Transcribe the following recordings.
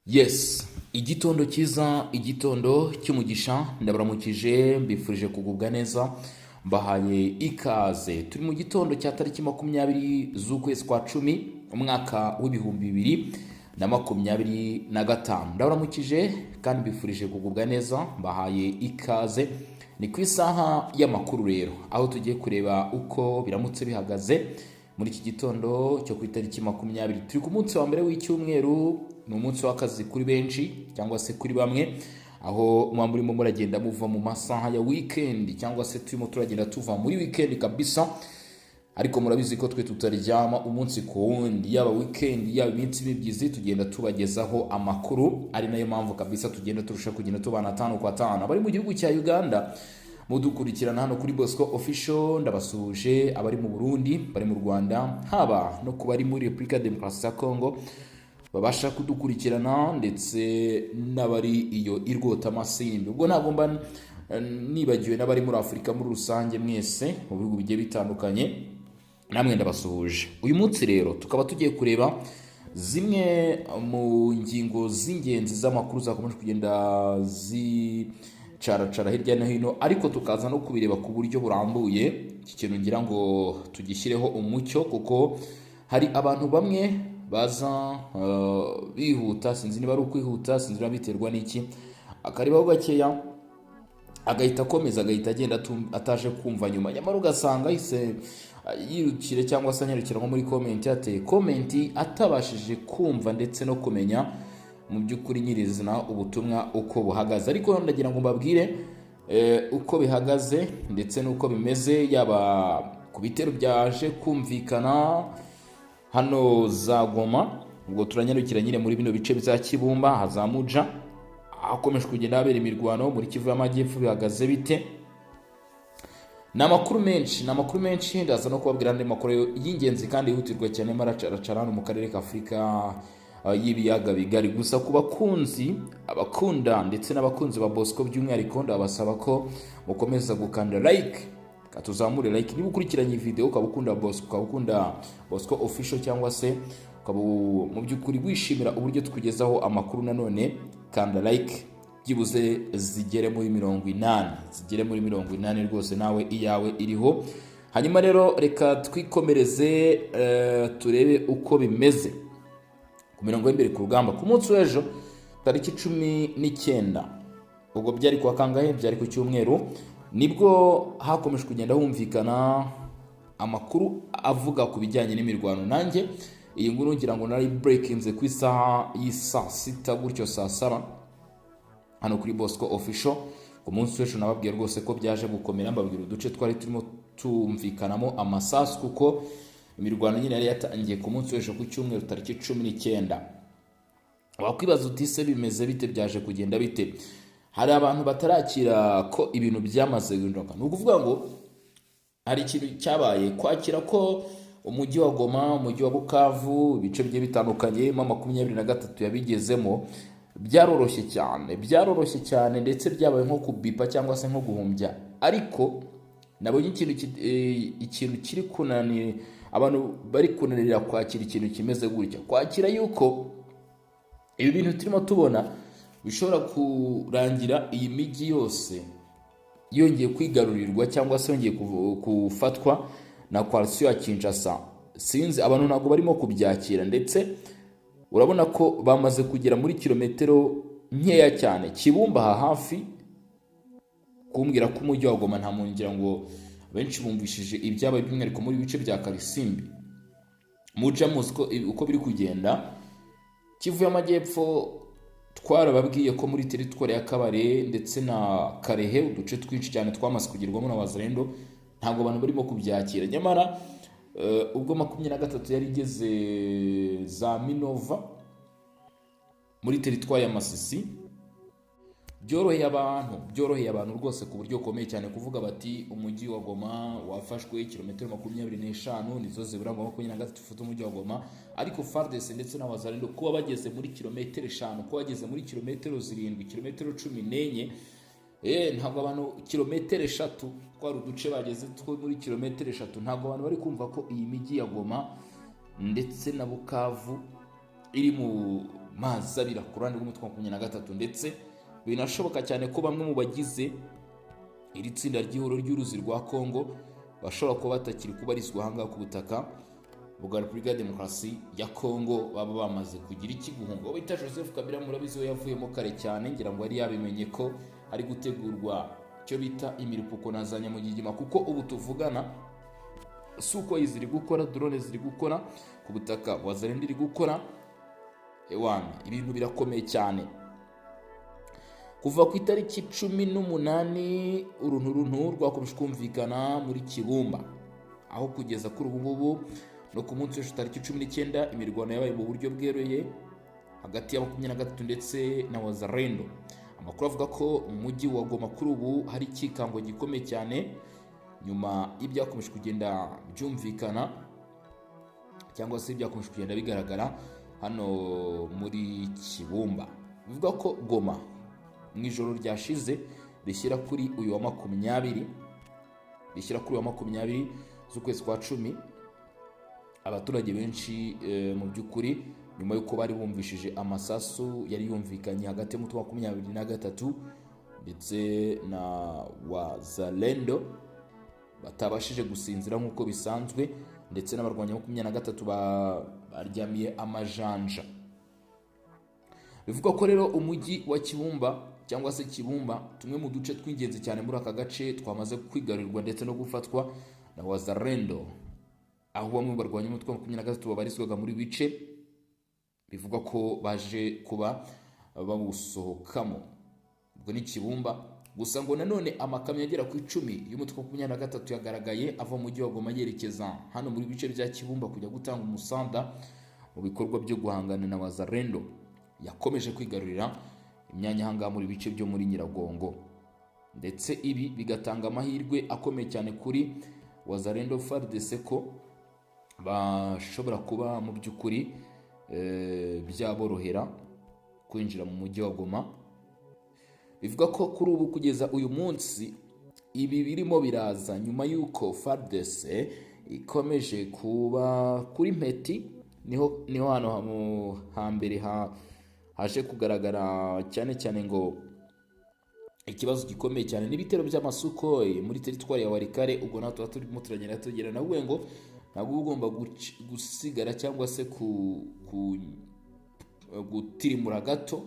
Yes, igitondo cyiza, igitondo cy'umugisha, ndabaramukije mbifurije kugubwa neza, mbahaye ikaze. Turi mu gitondo cya tariki 20 z'ukwezi kwa 10 umwaka w'ibihumbi 2025. Ndabaramukije kandi mbifurije kugubwa neza, mbahaye ikaze. Ni ku isaha y'amakuru rero, aho tugiye kureba uko biramutse bihagaze muri iki gitondo cyo ku itariki 20. Turi ku munsi wa mbere w'icyumweru, ni umunsi w'akazi kuri benshi cyangwa se kuri bamwe, aho murimo muragenda muva mu masaha ya weekend cyangwa se turimo turagenda tuva muri weekend kabisa. Ariko murabizi ko twe tutaryama umunsi ku wundi, yaba weekend yaba iminsi mibyizi tugenda tubagezaho amakuru, ari nayo mpamvu kabisa tugenda turusha kugenda tubana 5 kwa 5. Abari mu gihugu cya Uganda mudukurikirana hano kuri Bosco Official, ndabasuje. Abari mu Burundi, bari mu Rwanda, haba no kubari muri Republika Demokarasi ya Congo babasha kudukurikirana, ndetse n'abari iyo irwota Masimbi. Ubwo nagomba nibagiwe n'abari muri Afrika muri rusange, mwese mu bihugu bigiye bitandukanye, namwe ndabasuhuje. Uyu munsi rero tukaba tugiye kureba zimwe mu ngingo z'ingenzi z'amakuru zakomeje kugenda zicaracara hirya no hino, ariko tukaza no kubireba ku buryo burambuye. Iki kintu ngira ngo tugishyireho umucyo, kuko hari abantu bamwe baza bihuta, sinzi niba ari ukwihuta, sinzi niba biterwa n'iki, akaribaho gakeya agahita akomeza, agahita agenda ataje kumva nyuma, nyamara ugasanga yise yirukire cyangwa se anyarukira nko muri comment, yateye comment atabashije kumva ndetse no kumenya mu by'ukuri nyirizina ubutumwa uko buhagaze. Ariko ndagira ngo mbabwire uko bihagaze ndetse n'uko bimeze, yaba ku bitero byaje kumvikana hano za Goma. Ubwo turanyarukira nyine muri bino bice bya Kibumba, hazamuja akomeje kugenda habera imirwano muri Kivu y'Amajyepfo. Bihagaze bite? Namakuru menshi ndaza no kubabwira andi makuru y'ingenzi kandi yihutirwa cyane maracaracara hano mu karere ka Afrika y'ibiyaga bigari. Gusa ku bakunzi, abakunda ndetse n'abakunzi ba Bosco by'umwihariko, ndabasaba ko mukomeza gukanda like, katuzamure like niba ukurikiranye video ukaba ukunda Bosco, ukaba ukunda Bosco Official, cyangwa se ukaba mu by'ukuri wishimira uburyo tukugezaho amakuru. Nanone kanda like byibuze zigere muri 80 rwose, nawe iyawe iriho. Hanyuma rero reka twikomereze turebe uko bimeze ku mirongo y'imbere ku rugamba. Ku munsi w'ejo tariki 19, ubwo byari kwa kangahe, byari ku cyumweru, nibwo hakomeje kugenda humvikana amakuru avuga ku bijyanye n'imirwano. Nanjye iyi nkuru ngira ngo nari breakinze ku isaha y'isa 6 gutyo saa 7 hano kuri Bosco Official. Ku munsi w'ejo nababwiye rwose ko byaje gukomera, mbabwira uduce twari turimo tumvikanamo amasasu, kuko imirwano nyine yari yatangiye ku munsi w'ejo ku cyumweru tariki 19. Wakwibaza uti se bimeze bite, byaje kugenda bite? Hari abantu batarakira ko ibintu byamaze guhinduka. Ni ukuvuga ngo hari ikintu cyabaye, kwakira ko umujyi wa Goma, umujyi wa Bukavu, ibice bigiye bitandukanye 23 yabigezemo, byaroroshye cyane ndetse byabaye nko kubipa cyangwa se nko guhumbya. Ariko nabonye ikintu kiri kunanira abantu, bari kunanira kwakira ikintu kimeze gutya, kwakira yuko ibi bintu turimo tubona bishobora kurangira iyi migi yose yongeye kwigarurirwa cyangwa se yongeye kufatwa na coalition ya Kinshasa. Sinzi, abantu ntabwo barimo kubyakira, ndetse urabona ko bamaze kugera muri kilometero nkeya cyane Kibumba hafi. Kumbwira ko umujyi wa Goma nta muntu, ngira ngo benshi bumvishije ibyabaye by'umwihariko muri bice bya Karisimbi. Muja Mosco uko biri kugenda, Kivu y'Amajyepfo twarababwiye ko muri teritwari ya Kabare ndetse na Karehe, uduce twinshi cyane twamaze kugerwamo na Wazalendo, ntabwo abantu barimo kubyakira. Nyamara ubwo 23 yari igeze za Minova muri teritwari ya Masisi, byoroheye abantu rwose ku buryo komeye cyane, kuvuga bati umujyi wa Goma wafashwe kilometero 25 nizo zibura ngo 23 ufite umujyi wa Goma. Ariko FARDC ndetse na Wazalendo kuba bageze muri kilometero 5, kuba bageze muri kilometero 7, kilometero 14, ntabwo abantu kilometero 3 twari uduce bageze two muri kilometero 3, ntabwo abantu bari kumva ko iyi migi ya Goma ndetse na Bukavu iri mu mazi abira ku ruhande rw'umutwe wa 23, ndetse binashoboka cyane ko bamwe mu bagize iri tsinda ry'ihuriro ry'uruzi rwa Kongo bashobora kuba batakiri kubarizwa ahangaha ku butaka bwa Repubulika ya Demokarasi ya Kongo, baba bamaze kugira ikiguhunga. Uwo bita Joseph Kabila murabizi we yavuyemo kare cyane, ngira ngo yari yabimenye ko hari gutegurwa cyo bita imiripuko na za nyamugigima, kuko ubu tuvugana suko iziri gukora, drone ziri gukora ku butaka, Wazalendo iri gukora, ibintu birakomeye cyane. Kuva ku itariki 18 urunturuntu rwakomeje kumvikana muri Kibumba, aho kugeza kuri ubu ngubu no ku munsi w'ejo tariki 19 imirwano yabaye mu buryo bweruye hagati ya 23 ndetse na Wazalendo. Amakuru avuga ko umujyi wa Goma kuri ubu hari ikikango gikomeye cyane nyuma y'ibyakomeje kugenda byumvikana cyangwa se ibyakomeje kugenda bigaragara hano muri Kibumba. Bivuga ko Goma mu ijoro ryashize rishyira kuri uyu wa 20 z'ukwezi kwa 10, abaturage benshi mu by'ukuri nyuma yuko bari bumvishije amasasu yari yumvikanye hagati y'umutwe wa 23 ndetse na Wazalendo, batabashije gusinzira nk'uko bisanzwe, ndetse n'abarwanya 23 baryamiye amajanja. Bivuga ko rero umujyi wa Kibumba cyangwa se Kibumba, tumwe mu duce tw'ingenzi cyane muri aka gace twamaze kwigarurirwa ndetse no gufatwa na Wazalendo, aho bamwe barwanya umutwe wa 23 babarizwaga muri bice bivuga ko baje kuba bawusohokamo. Ubwo ni Kibumba gusa, ngo nanone amakamyo agera ku 10 y'umutwe wa 23 yagaragaye ava mu mujyi wa Goma yerekeza hano muri bice bya Kibumba kujya gutanga umusanda mu bikorwa byo guhangana na Wazalendo yakomeje kwigarurira imyanya hanga muri bice byo muri Nyiragongo, ndetse ibi bigatanga amahirwe akomeye cyane kuri Wazalendo FARDC ko bashobora kuba mu by'ukuri byaborohera kwinjira mu mujyi wa Goma. Bivuga ko kuri ubu kugeza uyu munsi ibi birimo biraza nyuma y'uko FARDC ikomeje kuba kuri Mpeti, niho hano hambere haje kugaragara cyane cyane ngo ikibazo gikomeye cyane n'ibitero by'amasuko muri teritwari ya Walikale. Ubwo natwe turimo turagenda tugera nawe ngo ntabwo ugomba gusigara cyangwa se gutirimura gato,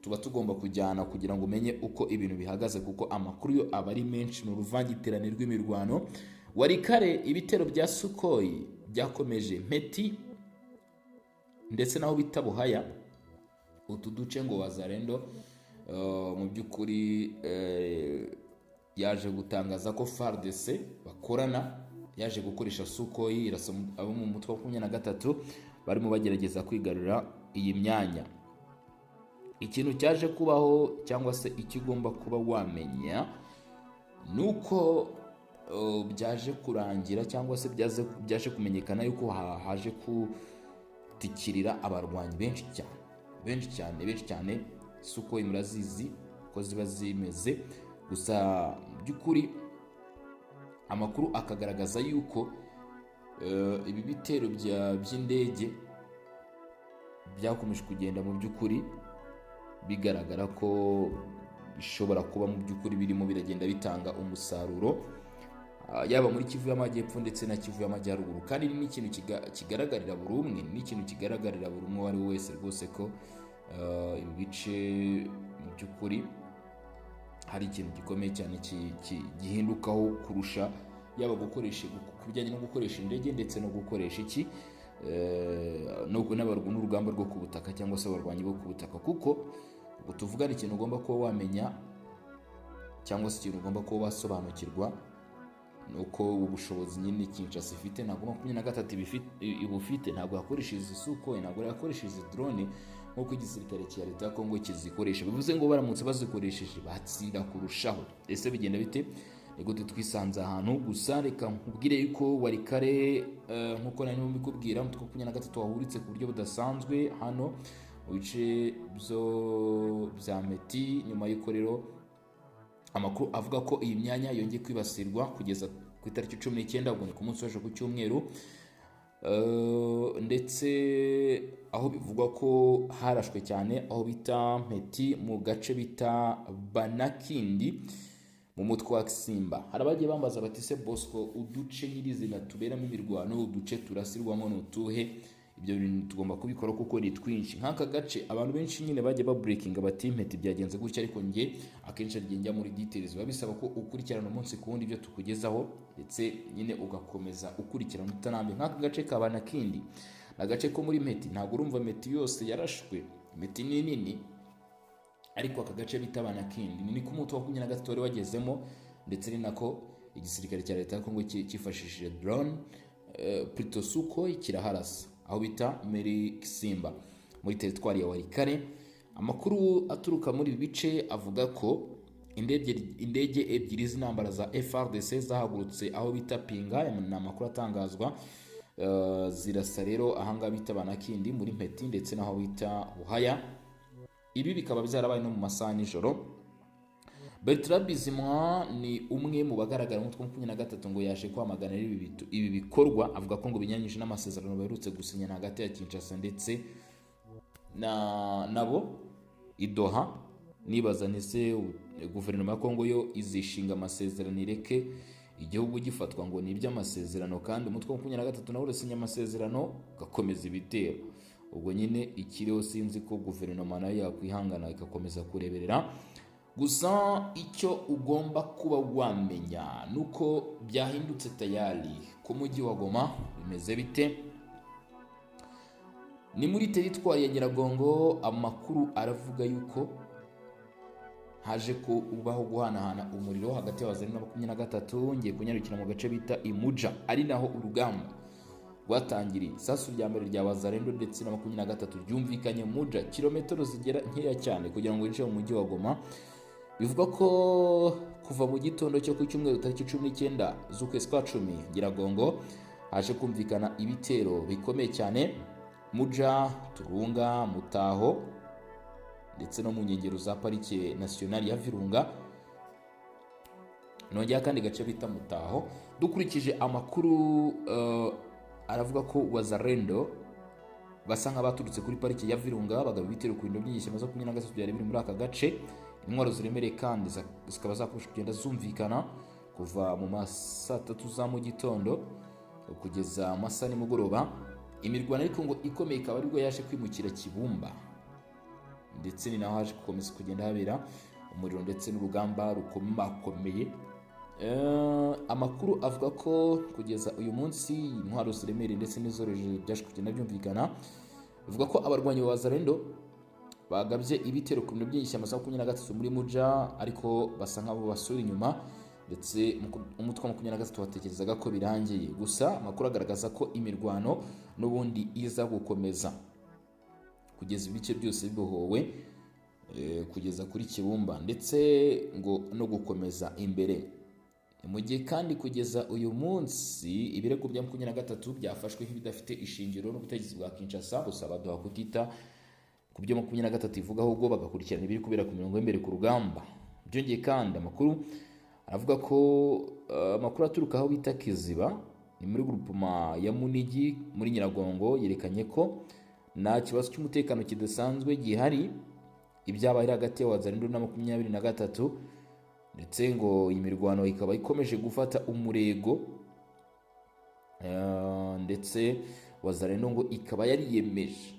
tuba tugomba kujyana kugira ngo umenye uko ibintu bihagaze, kuko amakuru yo aba ari menshi mu ruvangiterane rw'imirwano. Walikale ibitero bya Sukoyi byakomeje Mpeti ndetse naho bita Buhaya, utu duce ngo Wazalendo mu by'ukuri yaje gutangaza ko FARDC bakorana, yaje gukoresha Sukoyi irasa abo mu mutwe wa 23 barimo bagerageza kwigarura iyi myanya. Ikintu cyaje kubaho cyangwa se ikigomba kuba wamenya nuko byaje kurangira cyangwa se byaje kumenyekana yuko haje kutikirira abarwanyi benshi cyane. Sukoyi murazizi ko ziba zimeze, gusa by'ukuri amakuru akagaragaza yuko ibi bitero by'indege byakomeje kugenda mu by'ukuri bigaragara ko bishobora kuba mu by'ukuri birimo biragenda bitanga umusaruro, yaba muri Kivu y'Amajyepfo ndetse na Kivu y'Amajyaruguru. Kandi ni ikintu kigaragarira buri umwe, ni ikintu kigaragarira buri umwe wari wese rwose ko ibi bice mu by'ukuri hari ikintu gikomeye cyane gihindukaho kurusha yaba gukoresha kubijyanye no gukoresha indege ndetse no gukoresha n'urugamba rwo ku butaka cyangwa se abarwanyi bo ku butaka. Kuko ubu tuvugana ikintu ugomba kuba wamenya cyangwa se ikintu ugomba kuba wasobanukirwa nuko ubushobozi nyine Kinshasa ifite ntabwo 23 ibufite, ntabwo yakoresheje Sukoyi, ntabwo yakoresheje drone nk'uko igisirikare cya leta ya Kongo kizikoresha. Bivuze ngo baramutse bazikoresheje batsinda kurushaho. Ese bigenda bite? Ego twisanze ahantu. Gusa reka nkubwire yuko Walikale nk'uko nari mbikubwira mutwe 23 wahuritse ku buryo budasanzwe hano mu bice bya Mpeti, nyuma y'uko rero amakuru avuga ko iyi myanya yongeye kwibasirwa kugeza ku itariki 19 ubwo ni ku munsi w'ejo ku cyumweru. ndetse aho bivugwa ko harashwe cyane aho bita Mpeti mu gace bita Banakindi mu mutwe wa Simba. Hari abagiye bambaza bati se Bosco, uduce nyirizina tuberamo imirwano, uduce turasirwamo n'utuhe? Ibyo bintu tugomba kubikora kuko ni twinshi. Nk'aka gace abantu benshi nyine bagiye babreakinga bati Mpeti byagenze gutya, ariko nge akenshi njya muri details, biba bisaba ko ukurikirana umunsi ku wundi ibyo tukugezaho, ndetse nyine ugakomeza ukurikirana utanambe. Nk'aka gace ka Banakindi agace ko muri Mpeti, ntabwo urumva Mpeti yose yarashwe, Mpeti ni nini, ariko aka gace bita Banakindi ni ko umutwe wa 23 wari wagezemo, ndetse ni nako igisirikare cya leta ya Kongo cyifashishije drone plutôt Sukhoi kiraharasa aho bita Meri Simba muri teritwari ya Walikale. Amakuru aturuka muri bice avuga ko indege ebyiri z'intambara za FARDC zahagurutse aho bita Pinga, ni amakuru atangazwa, zirasa rero ahanga bita Banakindi muri Mpeti ndetse naho bita Buhaya. Ibi bikaba byarabaye no mu masaha nijoro. Bertrand Bizimunwa ni umwe mu bagaragara mu 23 ngo yaje kwamagana ibi bikorwa, avuga ko ngo binyanyije n'amasezerano baherutse gusinyana hagati ya Kinshasa ndetse nabo idoha. Nibaza nese guverinoma ya Kongo yo izishinga amasezerano ireke igihugu gifatwa ngo ni iby'amasezerano, kandi umutwe wa 23 nawo urasinya amasezerano gakomeza ibitero. Ubwo nyine ikiriho sinzi ko guverinoma nayo yakwihangana ikakomeza kureberera. Gusa icyo ugomba kuba wamenya nuko byahindutse tayari ku mujyi wa Goma. Bimeze bite? Ni muri teritwari ya Nyiragongo. Amakuru aravuga yuko haje ko ubaho guhanahana umuriro hagati y'abazari na 23. Ngiye kunyarukira mu gace bita Imuja, ari naho urugamba rwatangiriye. Sasu rya mbere rya Wazalendo ndetse na 23 ryumvikanye Muja, kilometero zigera nkeya cyane kugira ngo winjire mu mujyi wa Goma. Bivuga ko kuva mu gitondo cyo ku cyumweru tariki 19 z'ukwezi kwa 10 Nyiragongo haje kumvikana ibitero bikomeye cyane Muja, Turunga, Mutaho ndetse no mu nkengero za parike nationale ya Virunga. Nongera kandi gace bita Mutaho. Dukurikije amakuru aravuga ko Wazalendo basa nk'abaturutse kuri parike ya Virunga bagaba ibitero ku bintu by'inyeshyamba zo 23 byari biri muri aka gace. Intwaro ziremereye kandi zikaba zakomeje kugenda zumvikana kuva mu masaa 3 za mu gitondo kugeza amasaha nimugoroba. Imirwano ariko ngo ikomeye ikaba aribwo yaje kwimukira Kibumba, ndetse ni naho haje gukomeza kugenda habera umuriro ndetse n'urugamba rukomakomeye. Amakuru avuga ko kugeza uyu munsi intwaro ziremereye ndetse n'izoroheje byaje kugenda byumvikana. Bivuga ko abarwanyi ba Wazalendo bagabye ibitero ku bintu by'inyeshyamba za 23 muri Muja, ariko basa nk'abo basura inyuma, ndetse umutwe wa 23 watekerezaga ko birangiye. Gusa amakuru agaragaza ko imirwano n'ubundi iza gukomeza kugeza ibice byose bibohowe kugeza kuri Kibumba, ndetse ngo no gukomeza imbere. Mu gihe kandi kugeza uyu munsi ibirego bya 23 byafashwe nk'ibidafite ishingiro n'ubutegetsi bwa Kinshasa, busaba duha kutita ku byo 23 ivuga, ahubwo bagakurikirana ibiri kubera ku mirongo y'imbere ku rugamba. Byongeye kandi amakuru aravuga ko amakuru aturuka aho bita Kiziba ni muri groupement ya Munigi muri Nyiragongo yerekanye ko nta kibazo cy'umutekano kidasanzwe gihari ibyabaye hagati ya Wazalendo na 23, ndetse ngo imirwano ikaba ikomeje gufata umurego, ndetse Wazalendo ngo ikaba yariyemeje,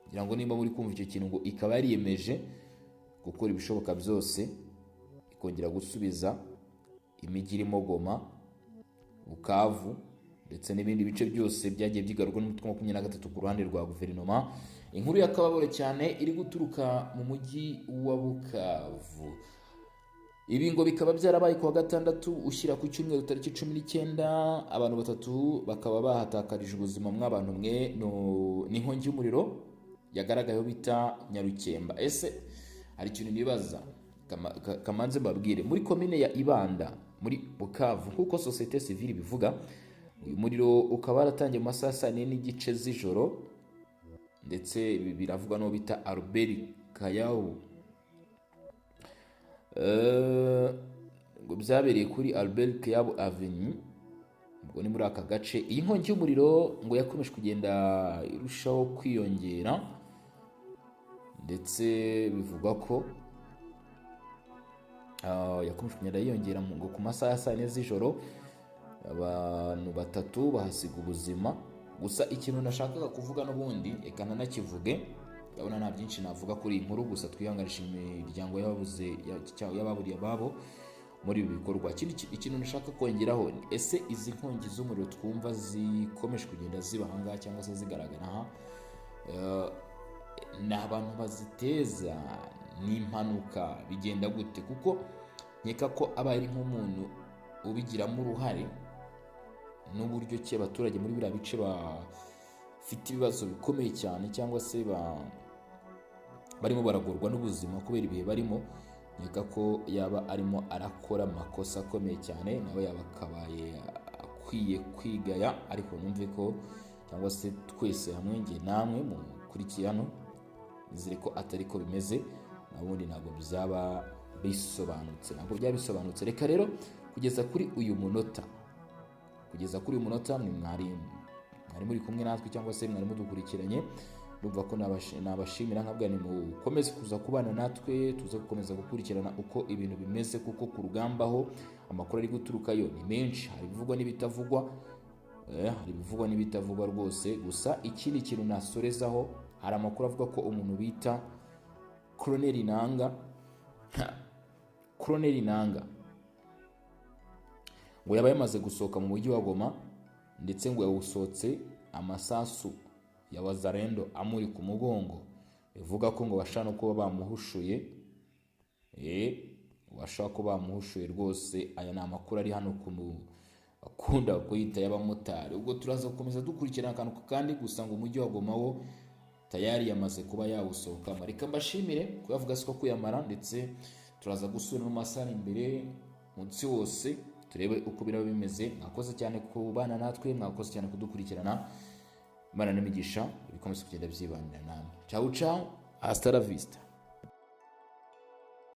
ngira ngo nimba muri kumva icyo kintu, ngo ikaba yariyemeje gukora ibishoboka byose ikongera gusubiza imijyi irimo Goma, Bukavu ndetse n'ibindi bice byose byagiye byigarurwa n'umutwe wa 23 ku ruhande rwa guverinoma. Inkuru yakababore cyane iri guturuka mu mujyi wa Bukavu. Ibi ngo bikaba byarabaye ku wa gatandatu ushyira ku cyumweru tariki 19, abantu batatu bakaba bahatakarije ubuzima mw'abantu mwe n'inkongi y'umuriro yagaragayeho bita Nyarukemba. Ese hari ikintu nibaza kamanze mbabwire, muri komine ya Ibanda muri Bukavu nk'uko societe civile bivuga, uyu muriro ukaba waratangiye mu masaha 4:30 z'ijoro, ndetse biravugwa no bita Albert Kayau. Ngo byabereye kuri Albert Kayau Avenue ngo ni muri aka gace. Iyi nkongi y'umuriro ngo yakomeje kugenda irushaho kwiyongera, ndetse bivugwa ko yakomeje kugenda yiyongera ngo ku masaha ya saa yine z'ijoro abantu 3 bahasiga ubuzima. Gusa ikintu nashakaga kuvuga n'ubundi reka nanakivuge, ndabona nta byinshi navuga kuri iyi nkuru, gusa twihanganisha imiryango y'ababuriye ababo muri ibi bikorwa. Ikintu nashaka kongeraho, ese izi nkongi z'umuriro twumva zikomeje kugenda ziba ahangaha cyangwa se zigaragara aha, ni abantu baziteza, n'impanuka, bigenda gute? Kuko nkeka ko aba ari nk'umuntu ubigiramo uruhare, n'uburyo ki abaturage muri biriya bice bafite ibibazo bikomeye cyane, cyangwa se barimo baragorwa n'ubuzima kubera ibihe barimo. Nkeka ko yaba arimo arakora amakosa akomeye cyane, nawe yaba akabaye akwiye kwigaya. Ariko numve ko, cyangwa se twese hamwe, nge namwe mukurikiye hano, nizere ko atari ko bimeze, nabundi ntabwo byaba bisobanutse. Reka rero kugeza kuri uyu munota mwari muri kumwe natwe, cyangwa se mwari mudukurikiranye, ndumva ko nabashimira, nkabwa ni mukomeze kuza kubana natwe, tuze gukomeza gukurikirana uko ibintu bimeze, kuko ku rugamba ho amakuru ari guturukayo ni menshi, hari ibivugwa n'ibitavugwa rwose. Gusa ikindi kintu nasorezaho, hari amakuru avuga ko umuntu bita Colonel Nanga ngo yaba yamaze gusohoka mu mujyi wa Goma, ndetse ngo yawusohotse amasasu ya Wazalendo amuri ku mugongo. Bivuga ko ngo bashaka kuba bamuhushuye, rwose. Aya ni amakuru ari hano akunda kuyita y'abamotari. Ubwo turaza gukomeza dukurikirana akantu kandi, gusa ngo umujyi wa Goma wo tayari yamaze kuba yawusohokamo. Reka mbashimire kuyavuga siko kuyamara, ndetse turaza gusubira mu masaha imbere munsi wose turebe uko biraba bimeze. Mwakoze cyane kubana natwe, mwakoze cyane kudukurikirana. Imana n'imigisha bikomeze kugenda byibanira namwe. Ciao ciao, hasta la vista.